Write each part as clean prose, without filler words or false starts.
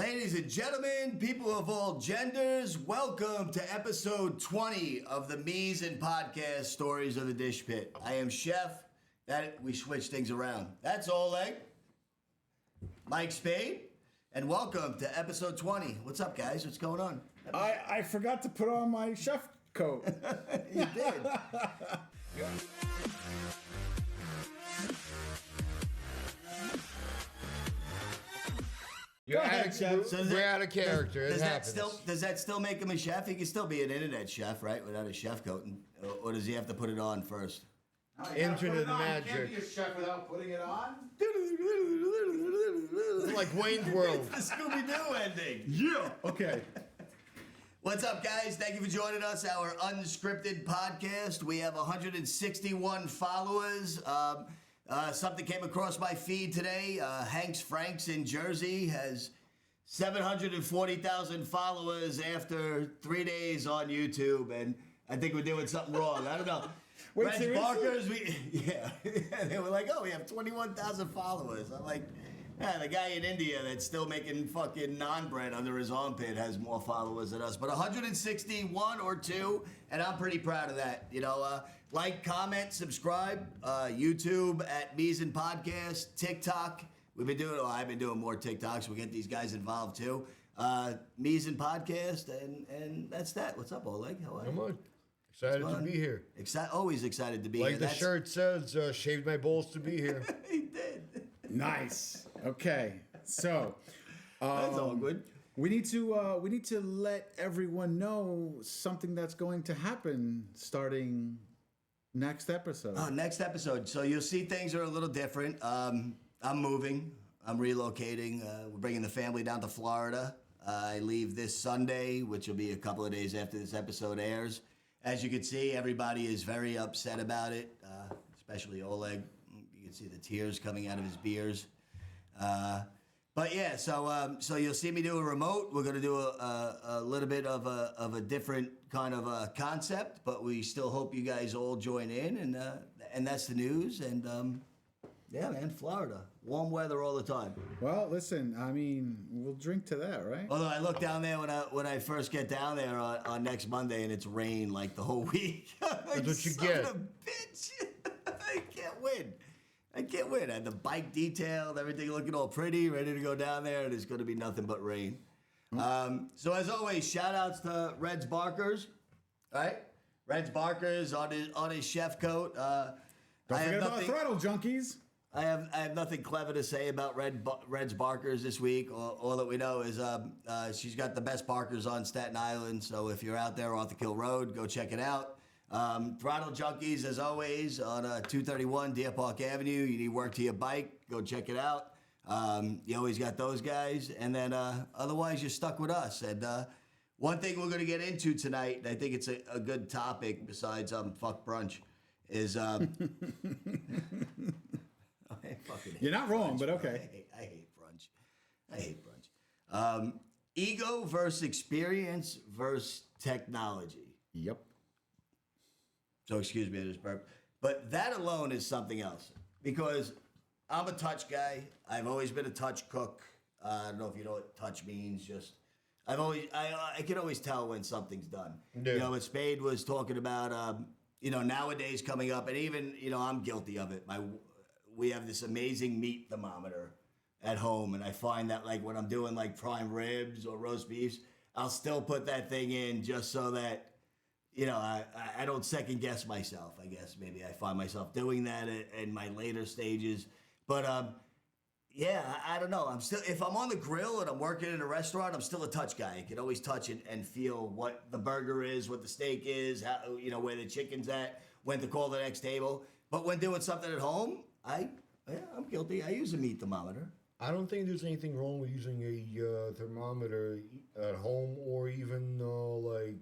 Ladies and gentlemen, people of all genders, welcome to episode 20 of the Mies and Podcast Stories of the Dish Pit. I am Chef. We switched things around. That's Oleg, Mike Spade, and welcome to episode 20. What's up, guys? What's going on? I forgot to put on my chef coat. You did. Go ahead, Chef. We're out of character. Does that still make him a chef? He can still be an internet chef, right? Without a chef coat, or does he have to put it on first? Internet magic. You can't be a chef without putting it on. It's like Wayne's World. It's the Scooby-Doo ending. Yeah. Okay. What's up, guys? Thank you for joining us, our unscripted podcast. We have 161 followers. Something came across my feed today. Hanks Franks in Jersey has 740,000 followers after 3 days on YouTube, and I think we're doing something wrong. I don't know. Wait, Reg seriously? Barkers, they were like, oh, we have 21,000 followers. I'm like, yeah, the guy in India that's still making fucking naan bread under his armpit has more followers than us. But 161 or 2, and I'm pretty proud of that. You know, like, comment, subscribe. YouTube at Mies and Podcast. TikTok. I've been doing more TikToks. We'll get these guys involved too. Mies and Podcast, and that's that. What's up, Oleg? How are you? Come on. Excited to be here. Always excited to be here. Like the shirt says, shaved my balls to be here. He did. Nice. Okay. So, That's all good. we need to let everyone know something that's going to happen starting next episode. Oh, next episode. So you'll see things are a little different. I'm moving. I'm relocating. We're bringing the family down to Florida. I leave this Sunday, which will be a couple of days after this episode airs. As you can see, everybody is very upset about it, especially Oleg. You can see the tears coming out of his beers. But yeah, so you'll see me do a remote. We're going to do a little bit of a different kind of a concept, but we still hope you guys all join in, and that's the news. And yeah, man, Florida, warm weather all the time. Well, listen, I mean, we'll drink to that, right? Although I look down there when I first get down there on next Monday, and it's rain like the whole week. Like, That's what you son get. of a bitch. I can't win. I had the bike detailed, everything looking all pretty, ready to go down there, and it's going to be nothing but rain. So as always, shout outs to Reds Barkers, right? Reds Barkers on his chef coat. Don't forget about Throttle Junkies. I have nothing clever to say about Reds Barkers this week. All that we know is she's got the best Barkers on Staten Island. So if you're out there off the Kill Road, go check it out. Throttle Junkies, as always, on 231 Deer Park Avenue. You need work to your bike, go check it out. You always got those guys. And then otherwise, you're stuck with us. And one thing we're going to get into tonight, and I think it's a good topic besides fuck brunch, is... You're not wrong, but okay. I hate brunch. Ego versus experience versus technology. Yep. So excuse me, I just burped. But that alone is something else. Because I'm a touch guy. I've always been a touch cook. I don't know if you know what touch means. Just I can always tell when something's done. Yeah. You know, what Spade was talking about, nowadays coming up, and even, I'm guilty of it. We have this amazing meat thermometer at home, and I find that like when I'm doing like prime ribs or roast beefs, I'll still put that thing in just so that, I don't second guess myself. I guess maybe I find myself doing that in my later stages. But yeah, I don't know. If I'm on the grill and I'm working in a restaurant, I'm still a touch guy. I can always touch it and feel what the burger is, what the steak is, how, where the chicken's at, when to call the next table. But when doing something at home, I'm guilty. I use a meat thermometer. I don't think there's anything wrong with using a thermometer at home or even like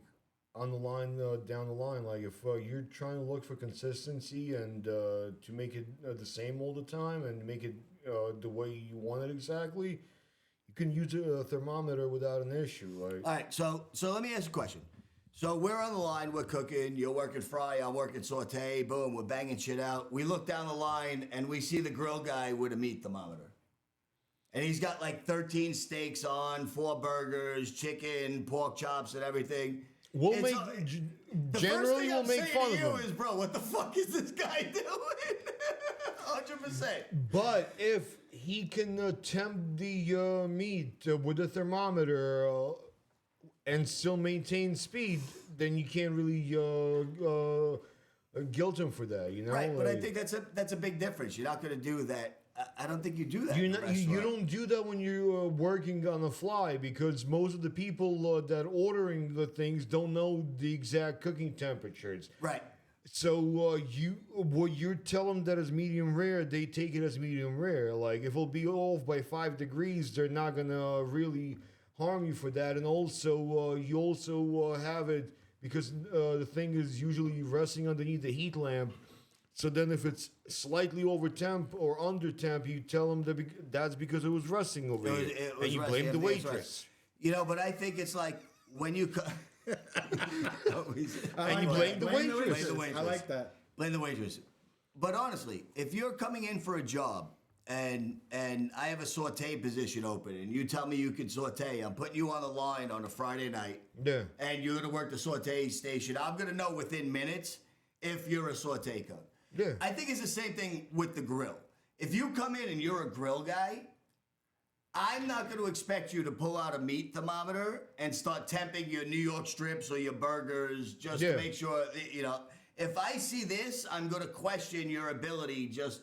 on the line, down the line. Like if you're trying to look for consistency and to make it the same all the time and make it the way you want it exactly, you can use a thermometer without an issue. Like. All right, so let me ask you a question. So we're on the line, we're cooking, you're working fry, I'm working saute, boom, we're banging shit out. We look down the line and we see the grill guy with a meat thermometer. and he's got like 13 steaks on, 4 burgers, chicken, pork chops, and everything. We'll It's make all- the generally first thing we'll I'm make saying fun to of you him. is, bro, what the fuck is this guy doing? 100%. But if he can tempt the meat with a thermometer and still maintain speed, then you can't really guilt him for that, you know? Right, but I Like, think that's a big difference. You're not going to do that. I don't think you do that. you, in a you restaurant. don't do that when you're working on the fly, because most of the people that ordering the things don't know the exact cooking temperatures. Right. So what you tell them that is medium rare, they take it as medium rare. Like if it'll be off by 5 degrees, they're not gonna really harm you for that. And also you also have it because the thing is usually resting underneath the heat lamp. So then if it's slightly over temp or under temp, you tell them that that's because it was resting over here, and you blame the waitress. You know, but I think it's like when you. And you blame the waitress. Blame the waitress. I like that. Blame the waitress. But honestly, if you're coming in for a job and I have a saute position open and you tell me you can saute, I'm putting you on the line on a Friday night. Yeah. And you're gonna work the saute station. I'm gonna know within minutes if you're a saute cook. Yeah. I think it's the same thing with the grill. If you come in and you're a grill guy, I'm not going to expect you to pull out a meat thermometer and start temping your New York strips or your burgers just Yeah. to make sure, you know. If I see this, I'm going to question your ability just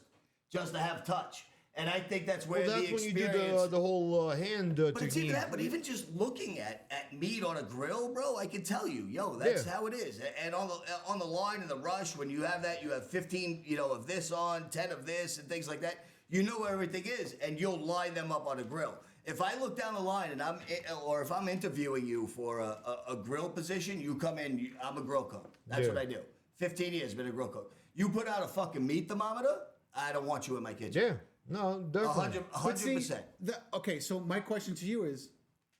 to have touch. And I think that's where Well, that's the when you experience... do the whole hand But it's even technique. that, but even just looking at meat on a grill, bro, I can tell you, yo, that's Yeah. how it is. And on the line in the rush, when you have that, you have 15, you know, of this on, 10 of this, and things like that. You know where everything is, and you'll line them up on a grill. If I look down the line and if I'm interviewing you for a grill position, you come in, I'm a grill cook. That's Yeah. what I do. 15 years been a grill cook. You put out a fucking meat thermometer, I don't want you in my kitchen. Yeah. No, definitely. 100%. Okay, so my question to you is,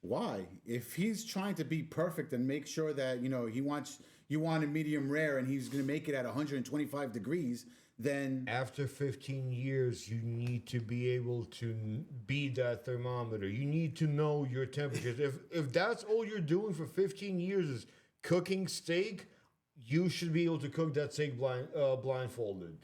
why? If he's trying to be perfect and make sure that you want a medium rare and he's going to make it at 125 degrees, then After 15 years, you need to be able to be that thermometer. You need to know your temperatures. If that's all you're doing for 15 years is cooking steak, you should be able to cook that steak blindfolded.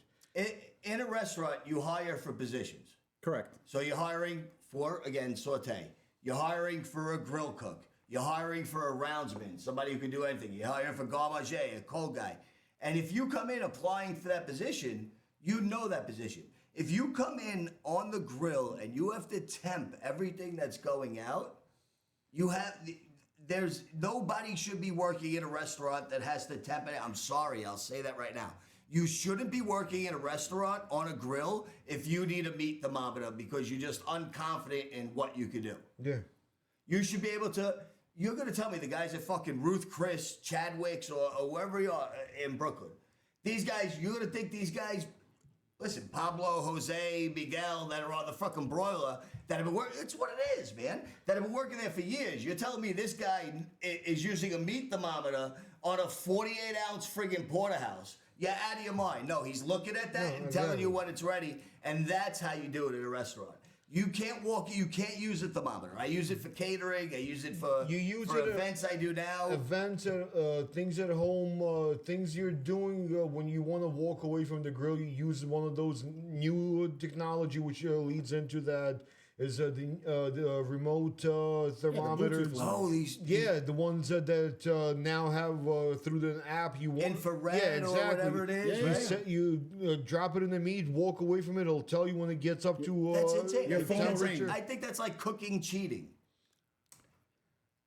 In a restaurant, you hire for positions. correct. So you're hiring for, again, saute. You're hiring for a grill cook. You're hiring for a roundsman, somebody who can do anything. You're hiring for garde manger, a cold guy. And if you come in applying for that position, you know that position. If you come in on the grill and you have to temp everything that's going out, there's nobody should be working in a restaurant that has to temp it. I'm sorry, I'll say that right now. You shouldn't be working in a restaurant on a grill if you need a meat thermometer because you're just unconfident in what you can do. Yeah. You should be able to. You're going to tell me the guys at fucking Ruth Chris, Chadwick's, or wherever you are in Brooklyn. These guys, you're going to think these guys, listen, Pablo, Jose, Miguel, that are on the fucking broiler, that have been working, it's what it is, man, that have been working there for years. You're telling me this guy is using a meat thermometer on a 48-ounce friggin' porterhouse. You're out of your mind. No, he's looking at that and telling you when it's ready, and that's how you do it in a restaurant. You can't use a thermometer. I use it for catering. I use it for events I do now. Events, things at home, things you're doing when you want to walk away from the grill. You use one of those new technology, which leads into that is the remote thermometers. The the ones that now have through the app you want infrared or whatever it is. You drop it in the meat, walk away from it. It'll tell you when it gets up to That's insane. your phone temperature. I think that's like cooking cheating.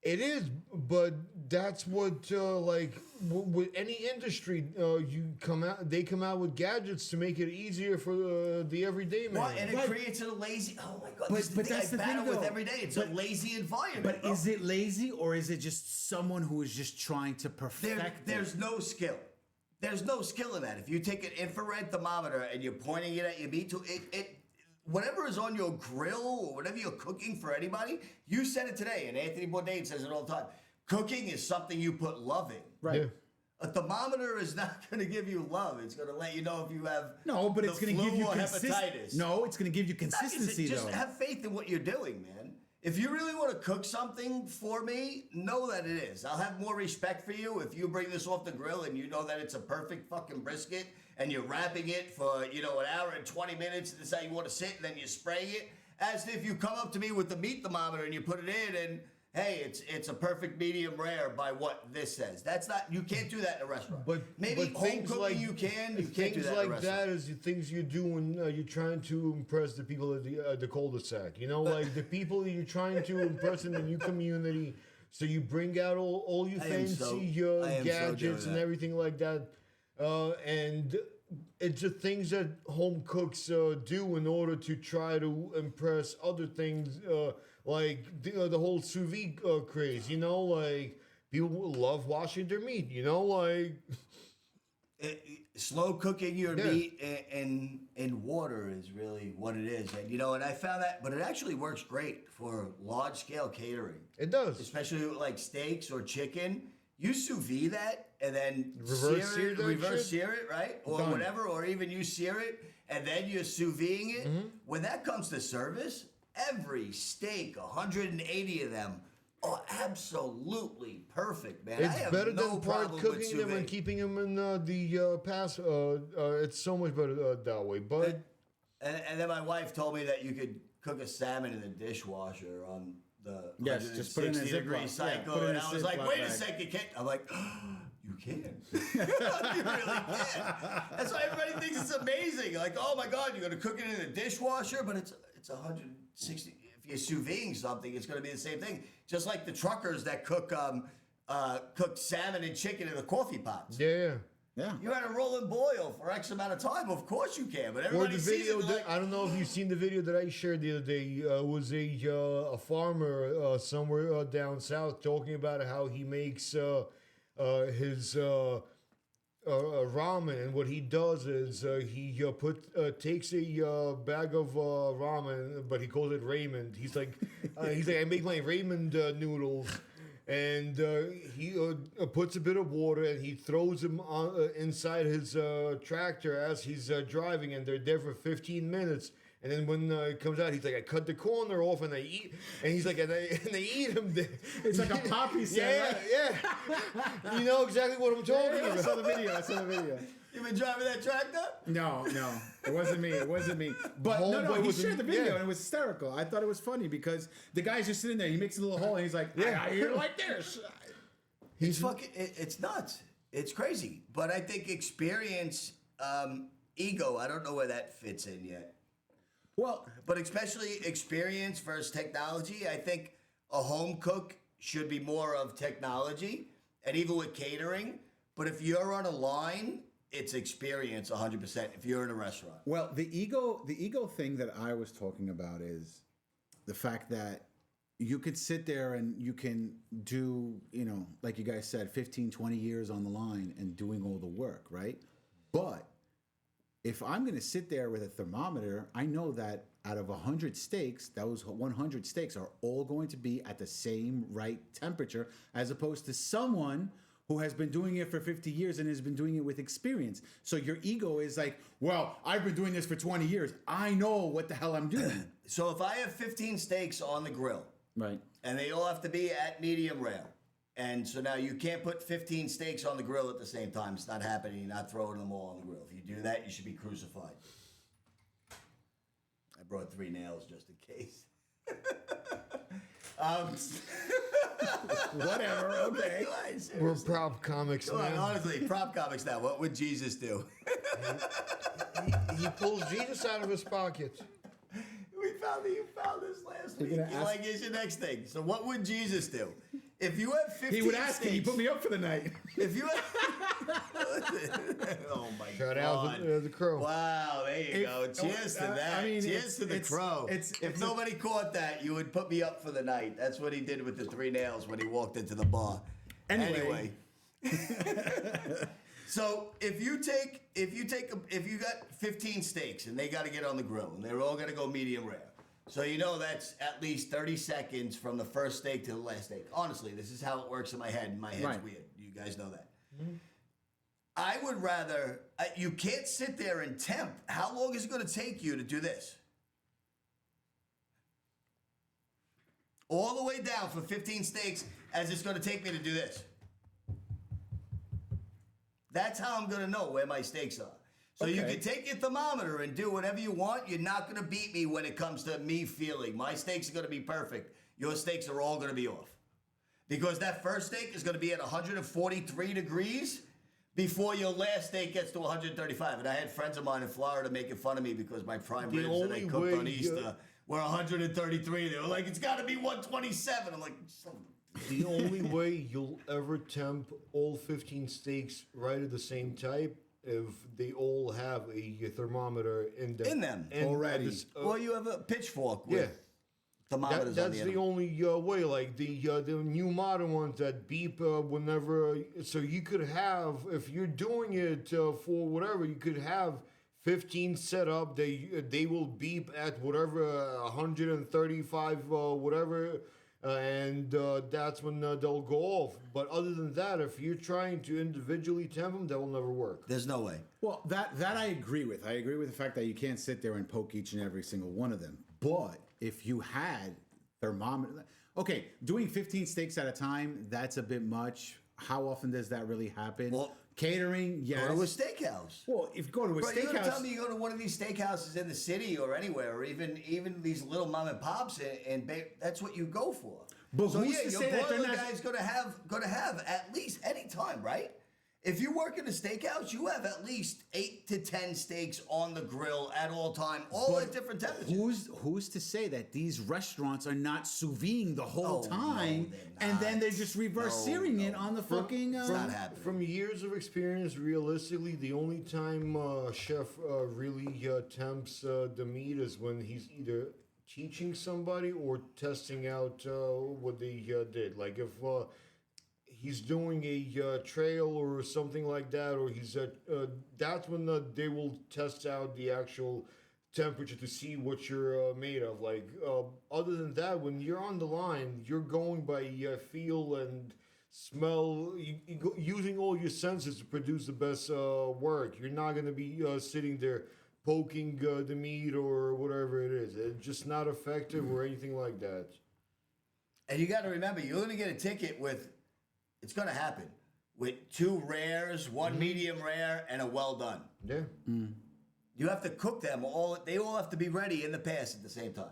It is, but that's what with any industry they come out with gadgets to make it easier for the everyday man. What? And it creates a lazy. Oh my god! This is but the thing that's I the thing, battle with though. every day. It's a lazy environment. But bro. is it lazy or is it just someone who is just trying to perfect There's no skill. There's no skill in that. If you take an infrared thermometer and you're pointing it at your meat, whatever is on your grill or whatever you're cooking for anybody, you said it today, and Anthony Bourdain says it all the time. Cooking is something you put love in. Right. Yeah. A thermometer is not going to give you love. It's going to let you know if you have No, but the it's going to flu give you or consistency. hepatitis. No, it's going to give you consistency, Just though. have faith in what you're doing, man. If you really want to cook something for me, know that it is. I'll have more respect for you if you bring this off the grill and you know that it's a perfect fucking brisket and you're wrapping it for, an hour and 20 minutes and this is how you want to sit and then you spray it. As if you come up to me with the meat thermometer and you put it in and, hey, it's a perfect medium rare by what this says. That's not, you can't do that in a restaurant. But maybe but home things cooking like, you can do things that in a like restaurant. that is the things you do when you're trying to impress the people at the cul-de-sac. Like the people that you're trying to impress in the new community. So you bring out all your I am so fancy doing gadgets and that. everything like that, and it's the things that home cooks do in order to try to impress other things, like the whole sous vide craze. Like people love washing their meat. Like. Slow cooking your Yeah. meat in water is really what it is. And I found that, but it actually works great for large scale catering, It does. especially with like steaks or chicken. You sous vide that and then Reverse sear that reverse shit? sear it, right? Or Done. whatever, or even you sear it and then you're sous videing it. Mm-hmm. When that comes to service, every steak, 180 of them, are absolutely perfect, man. I It's have better no than part problem with cooking sous them and vide. keeping them in the past. It's so much better that way. But And then my wife told me that you could cook a salmon in the dishwasher on the Yes, just put it in a 160-degree Ziploc. Yeah, cycle. put it in And a I was like, Ziploc wait a bag. second, can't. I'm like, you can. You really can. That's why everybody thinks it's amazing. Like, oh my God, you're going to cook it in the dishwasher, but it's 160. If you're sous videing something, it's going to be the same thing. Just like the truckers that cook salmon and chicken in the coffee pots. yeah. Yeah. You had a rolling boil for X amount of time. Of course you can, but Or everybody the sees video. it. They're like, I don't know if you've seen the video that I shared the other day. Was a farmer somewhere down south talking about how he makes his ramen, and what he does is he takes a bag of ramen, but he calls it Raymond. He's like I make my Raymond noodles. And he puts a bit of water and he throws them inside his tractor as he's driving, and they're there for 15 minutes. And then when it comes out, he's like, I cut the corner off and I eat. And he's like, and they eat him. It's like a poppy set, Yeah, right? yeah. You know exactly what I'm talking I about. saw the video. you been driving that tractor? No, it wasn't me. But Homeboy he was shared in- the video yeah. and it was hysterical. I thought it was funny because the guy's just sitting there. He makes a little hole and he's like, yeah, I hear it like this. It's fucking. It's nuts. It's crazy. But I think experience, ego. I don't know where that fits in yet. Well, But especially experience versus technology. I think a home cook should be more of technology, and even with catering. But if you're on a line, it's experience 100%. If you're in a restaurant. Well, the ego thing that I was talking about is the fact that you could sit there and you can do, like you guys said, 15, 20 years on the line and doing all the work, right? But if I'm going to sit there with a thermometer, I know that out of 100 steaks, those 100 steaks are all going to be at the same right temperature, as opposed to someone who has been doing it for 50 years and has been doing it with experience. So your ego is like, well, I've been doing this for 20 years. I know what the hell I'm doing. So if I have 15 steaks on the grill, Right. and they all have to be at medium rare. And so now you can't put 15 steaks on the grill at the same time. It's not happening. You're not throwing them all on the grill. If you do that, you should be crucified. I brought 3 nails just in case. Whatever, okay. We're prop comics Come on, now. honestly, prop comics now. What would Jesus do? He pulls Jesus out of his pocket. You found this last week. You're gonna ask- Like, here's your next thing. So what would Jesus do? If you have 15 He would ask me, steaks, you put me up for the night. if you have... Oh, my Shout God. out the crow. Wow, there you go. Cheers to that. Cheers to the crow. If nobody caught that, you would put me up for the night. That's what he did with the 3 nails when he walked into the bar. Anyway. So if you got 15 steaks and they got to get on the grill and they're all going to go medium rare. So that's at least 30 seconds from the first steak to the last steak. Honestly, this is how it works in my head. My head's Right. weird. You guys know that. I would rather, you can't sit there and temp. How long is it going to take you to do this? All the way down for 15 steaks as it's going to take me to do this. That's how I'm going to know where my steaks are. So you Okay. can take your thermometer and do whatever you want. You're not going to beat me when it comes to me feeling. My steaks are going to be perfect. Your steaks are all going to be off. Because that first steak is going to be at 143 degrees before your last steak gets to 135. And I had friends of mine in Florida making fun of me because my prime The ribs that I only cooked way on you- Easter were 133. They were like, it's got to be 127. I'm like, son of a- The only way you'll ever temp all 15 steaks right at the same type if they all have a thermometer in them. In them. And Already. or you have a pitchfork with Yeah. thermometers on That's the the end. only way. Like the new modern ones that beep whenever. So you could have, if you're doing it for whatever, you could have 15 set up. They will beep at whatever 135 whatever. And that's when they'll go off. But other than that, if you're trying to individually temp them, that will never work. There's no way. Well, that I agree with. I agree with the fact that you can't sit there and poke each and every single one of them. But if you had thermometer, okay, doing 15 steaks at a time, that's a bit much. How often does that really happen? Well, catering, yes. Go to a steakhouse. Well, if you go to a Bro, you're gonna tell steakhouse, me you go to one of these steakhouses in the city or anywhere, or even these little mom and pops, and that's what you go for. But so who's yeah, to your say that they're boiler not- guy's gonna have at least any time, right? If you work in a steakhouse, you have at least 8 to 10 steaks on the grill at all time, all at different temperatures. who's to say that these restaurants are not sous videing the whole Oh, no, time, they're and then not. they're just reverse No, searing it no. on the fucking? It's not happening. From years of experience, realistically, the only time chef really temps the meat is when he's either teaching somebody or testing out what they did. Like if he's doing a trail or something like that, or he's that's when they will test out the actual temperature to see what you're made of. Like other than that, when you're on the line, you're going by feel and smell, using all your senses to produce the best work. You're not going to be sitting there poking the meat or whatever it is. It's just not effective or anything like that. And you got to remember, you're going to get a ticket with, it's going to happen, with 2 rares, 1 medium rare, and a well done. Yeah. You have to cook them all. They all have to be ready in the past at the same time.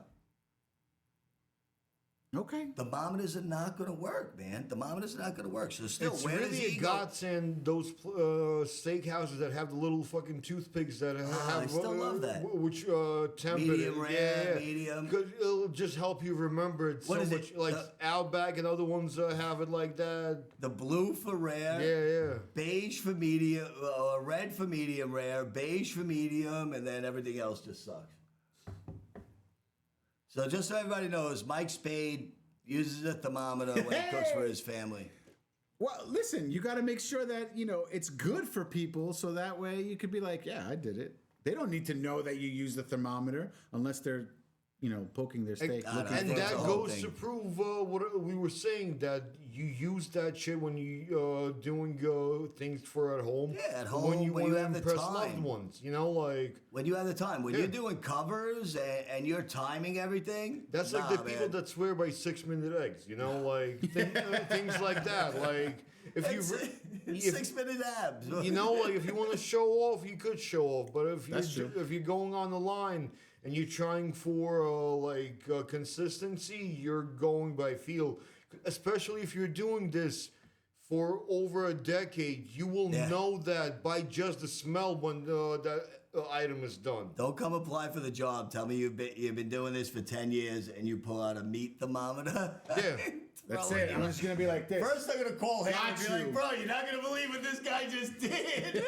Okay. Thermometers are not going to work, man. Thermometers are not going to work. So still, It's where does really a he go? godsend, those steakhouses that have the little fucking toothpicks that have I still love that. which temper Medium rare, medium. Because it'll just help you remember it so What is much. it? Like Outback and other ones have it like that. The blue for rare, Yeah. beige for medium, red for medium rare, beige for medium, and then everything else just sucks. So just so everybody knows, Mike Spade uses a thermometer when he cooks for his family. Well, listen, you got to make sure that, it's good for people so that way you could be like, yeah, I did it. They don't need to know that you use the thermometer unless they're, poking their steak. I don't looking know. And for- It's that a whole goes thing. to prove what we were saying, that you use that shit when you doing things for at home. Yeah, at When home, you when want you to have the impress loved time. ones. Like When you have the time, when Yeah. you're doing covers and you're timing everything, that's like nah, the people man. that swear by 6-minute eggs. Like things like that. Like if you. It's if- 6-minute abs. like if you want to show off, you could show off. But if That's you're true. if you're going on the line and you're trying for consistency, you're going by feel. Especially if you're doing this for over a decade, you will Yeah. know that by just the smell when that item is done. Don't come apply for the job. Tell me you've been doing this for 10 years and you pull out a meat thermometer. Yeah. That's Throwing it. I'm just going to be like this. First, I'm gonna call him and Got be you. like, "Bro, you're not gonna believe what this guy just did."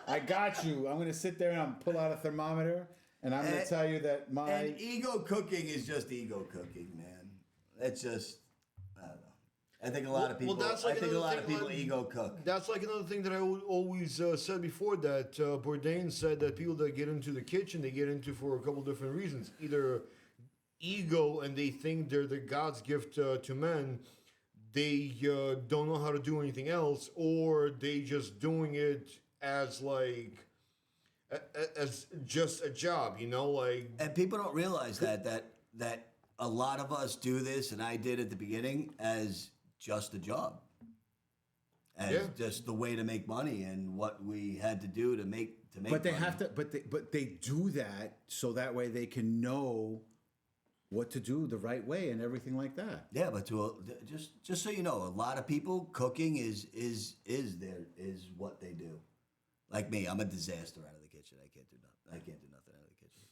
I got you. I'm going to sit there and I'm pull out a thermometer and I'm going to And- tell you that my... And ego cooking is just ego cooking, man. It's just, I don't know. I think a lot of people. that's like I think a another lot of thing, people like- ego cook. That's like another thing that I always said before, that Bourdain said that people that get into the kitchen, they get into for a couple different reasons. Either ego and they think they're the God's gift to men, they don't know how to do anything else, or they just doing it as like as just a job, like. And people don't realize that a lot of us do this, and I did at the beginning, as just a job, as just the way to make money, and what we had to do to make. But they money. have to. But they do that so that way they can know what to do the right way and everything like that. Yeah, but just so you know, a lot of people, cooking is what they do. Like me, I'm a disaster out of the kitchen. I can't do nothing out of the kitchen.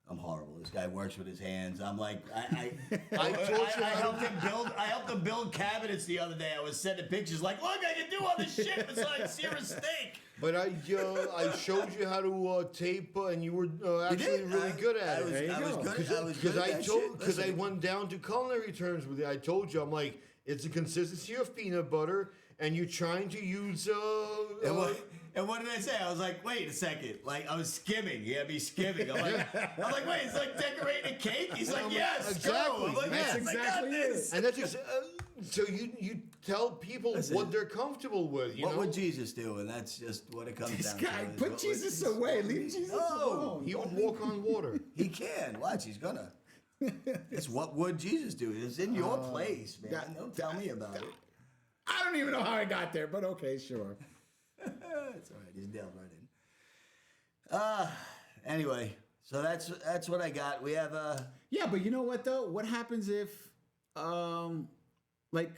I'm horrible. This guy works with his hands. I'm like, I helped him build cabinets the other day. I was sending pictures like, look, I can do all this shit besides sear a steak. But I showed you how to tape, and you were actually really good at it. I was good at that shit. Because I went down to culinary terms with it. I told you, I'm like, it's the consistency of peanut butter, and you're trying to use. And what did I say? I was like, wait a second. Like, I was skimming. He had me skimming. I'm like, wait, it's like decorating a cake? He's like, yes, exactly. go. I'm like, That's yes, exactly I got this. And that's just, so you tell people what they're comfortable with. What would Jesus do? And that's just what it comes This down guy, to. is put what Jesus would away. Leave Jesus alone. He would walk on water. He can. Watch, he's gonna. It's what would Jesus do? It's in your place, man. Don't tell me about it. I don't even know how I got there, but okay, sure. It's all right. He's delved right in. Anyway, so that's what I got. We have Yeah, but you know what though? What happens if, like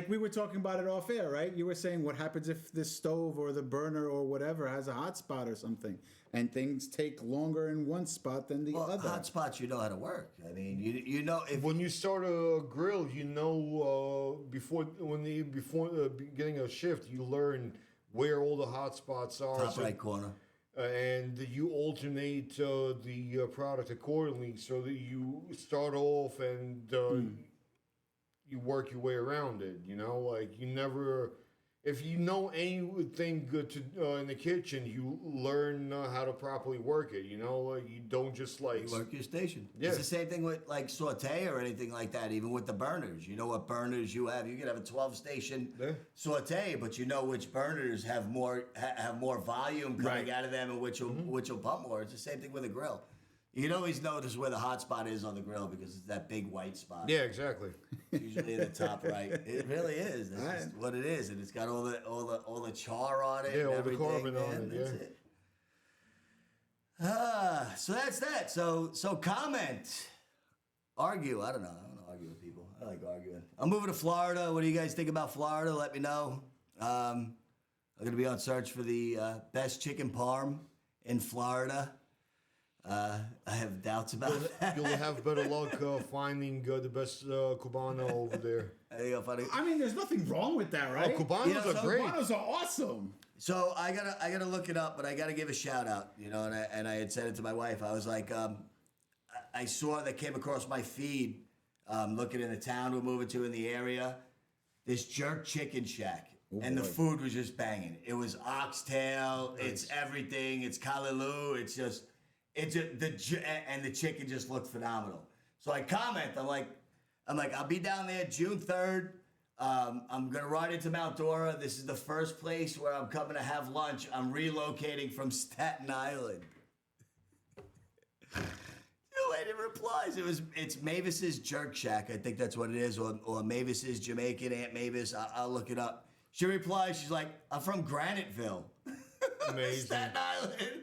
we were talking about it off air, right? You were saying what happens if the stove or the burner or whatever has a hot spot or something, and things take longer in one spot than the other. hot spots. You know how to work. I mean, you know if When you start a grill, before beginning a shift, you learn where all the hot spots are. top right corner. And you alternate the product accordingly, so that you start off and you work your way around it. Like you never, if you know anything good to in the kitchen, you learn how to properly work it. Like you don't just like You work your station. Yeah. It's the same thing with like saute or anything like that. Even with the burners, you know what burners you have. You can have a 12-station saute, but you know which burners have more volume coming out of them, and which will pump more. It's the same thing with a grill. You can always notice where the hot spot is on the grill because it's that big white spot. Yeah, exactly. Usually in the top right. It really is. That's just what it is, and it's got all the char on it. Yeah, and all the everything, carbon on man. it, That's yeah. it. So that's that. So comment, argue. I don't know argue with people. I like arguing. I'm moving to Florida. What do you guys think about Florida? Let me know. I'm gonna be on search for the best chicken parm in Florida. I have doubts about that. You'll have better luck finding the best Cubano over there. There you go, funny. I mean, there's nothing wrong with that, right? Cubanos are great. Cubanos are awesome. So I gotta look it up, but I gotta give a shout out, and I had said it to my wife. I was like, I saw that came across my feed, looking in the town we're moving to in the area, this jerk chicken shack, and the food was just banging. It was oxtail, it's everything, it's callaloo, and the chicken just looked phenomenal. So I comment, I'm like, I'll be down there June 3rd. I'm gonna ride into Mount Dora. This is the first place where I'm coming to have lunch. I'm relocating from Staten Island. The lady replies, it's Mavis's Jerk Shack. I think that's what it is, or Mavis's Jamaican Aunt Mavis. I'll look it up. She replies, she's like, I'm from Graniteville. Amazing. Staten Island.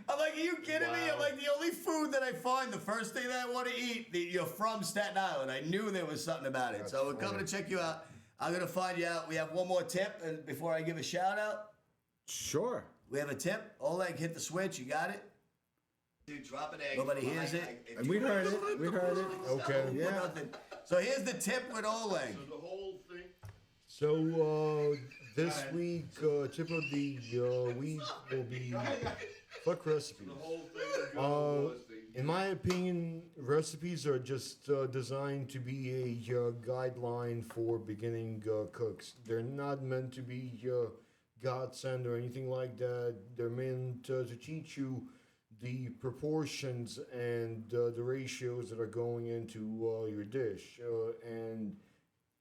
I'm like, are you kidding me? I'm like, the only food that I find, the first thing that I want to eat, you're from Staten Island. I knew there was something about it. So we're coming to check you out. I'm going to find you out. We have one more tip, and before I give a shout out. Sure. We have a tip. Oleg, hit the switch. You got it? Dude, drop an egg. Nobody hears it. We heard it. We heard it. Okay. Yeah. Nothing. So here's the tip with Oleg. The whole thing. So this week, tip of the week will be fuck recipes. In my opinion, recipes are just designed to be a guideline for beginning cooks. They're not meant to be godsend or anything like that. They're meant to teach you the proportions and the ratios that are going into your dish. And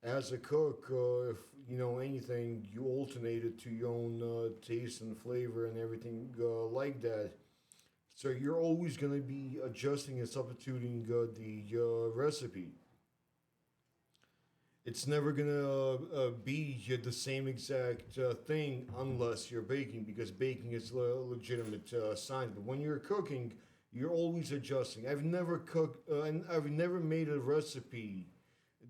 as a cook, if you know anything, you alternate it to your own taste and flavor and everything like that. So you're always going to be adjusting and substituting the recipe. It's never going to be the same exact thing unless you're baking, because baking is a legitimate science. But when you're cooking, you're always adjusting. I've never cooked and I've never made a recipe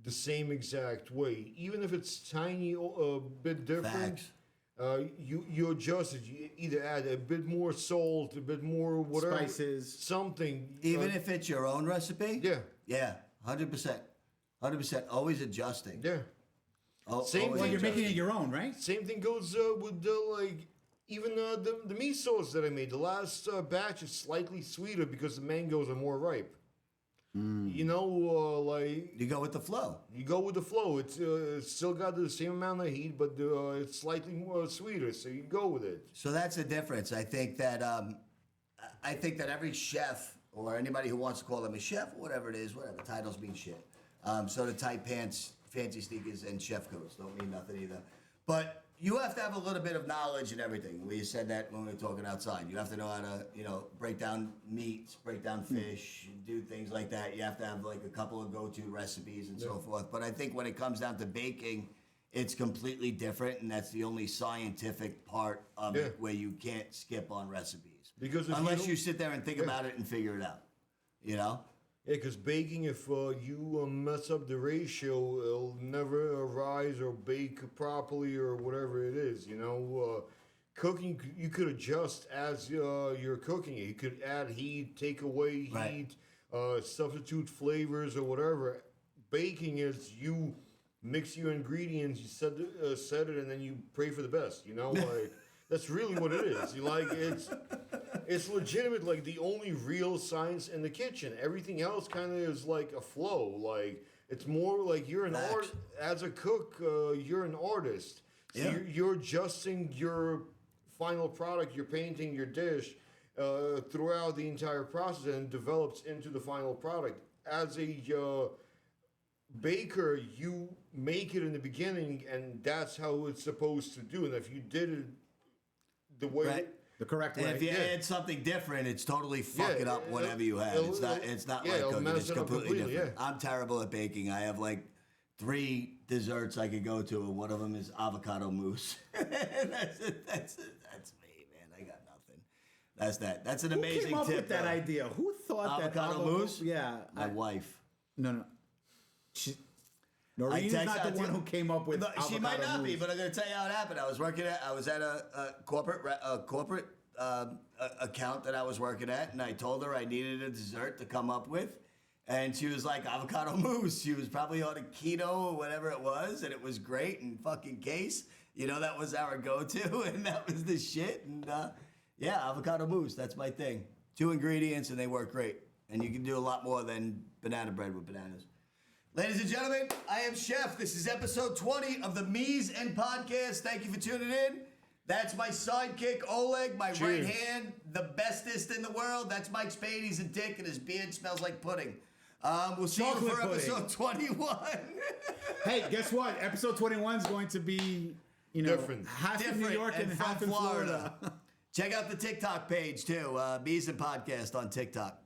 the same exact way, even if it's tiny a bit different. Facts. You adjust it. You either add a bit more salt, a bit more whatever, Spices. something. Even if it's your own recipe? Yeah, Yeah, 100%. 100%. Always adjusting. yeah. Same Always Well, you're thing. making it your own, right? Same thing goes with like even the meat sauce that I made. The last batch is slightly sweeter because the mangoes are more ripe. You know, like You go with the flow. you go with the flow. It's still got the same amount of heat, but it's slightly more sweeter. So you go with it. So that's the difference. I think that every chef or anybody who wants to call them a chef or whatever it is, whatever, titles mean shit. So the tight pants, fancy sneakers, and chef coats don't mean nothing either. But you have to have a little bit of knowledge and everything. We said that when we were talking outside. You have to know how to, break down meats, break down fish, do things like that. You have to have like a couple of go-to recipes and so forth. But I think when it comes down to baking, it's completely different, and that's the only scientific part of it where you can't skip on recipes. Because if unless don't- you sit there and think about it and figure it out, you know? Yeah, because baking, if you mess up the ratio, it'll never rise or bake properly or whatever it is. You know, cooking, you could adjust as you're cooking it. You could add heat, take away Right. heat, substitute flavors or whatever. Baking is you mix your ingredients, you set it, and then you pray for the best. You know, like that's really what it is. You like it's legitimate, like the only real science in the kitchen. Everything else kind of is like a flow. Like it's more like you're an Facts. art as a cook. You're an artist. So Yeah. you're adjusting your final product. You're painting your dish throughout the entire process, and it develops into the final product. As a baker, you make it in the beginning, and that's how it's supposed to do. And if you did it the way Right. The correct And way. if you Yeah. add something different, it's totally fucking Yeah, up whatever you had. it'll- It's not yeah, like it'll cooking. mess It's it up completely completely, different. yeah. I'm terrible at baking. I have like 3 desserts I could go to, and one of them is avocado mousse. that's me, man. I got nothing. That's that. That's an Who amazing came up tip. with that though. idea? Who thought that Avocado mousse? Yeah. My wife. No. Noreen's text- not I the one te- who came up with No, she might avocado not be, mousse. but I'm gonna tell you how it happened. I was at a corporate account that I was working at, and I told her I needed a dessert to come up with, and she was like avocado mousse. She was probably on a keto or whatever it was, and it was great. And fucking case, that was our go-to, and that was the shit. And yeah, avocado mousse. That's my thing. 2 ingredients, and they work great. And you can do a lot more than banana bread with bananas. Ladies and gentlemen, I am Chef. This is episode 20 of the Mies and Podcast. Thank you for tuning in. That's my sidekick, Oleg, my right Cheers. hand, the bestest in the world. That's Mike Spade. He's a dick, and his beard smells like pudding. We'll see you Chocolate for pudding. episode 21. Hey, guess what? Episode 21 is going to be, Different. half in New Different York and and half from in Florida. Check out the TikTok page, too. Mies and Podcast on TikTok.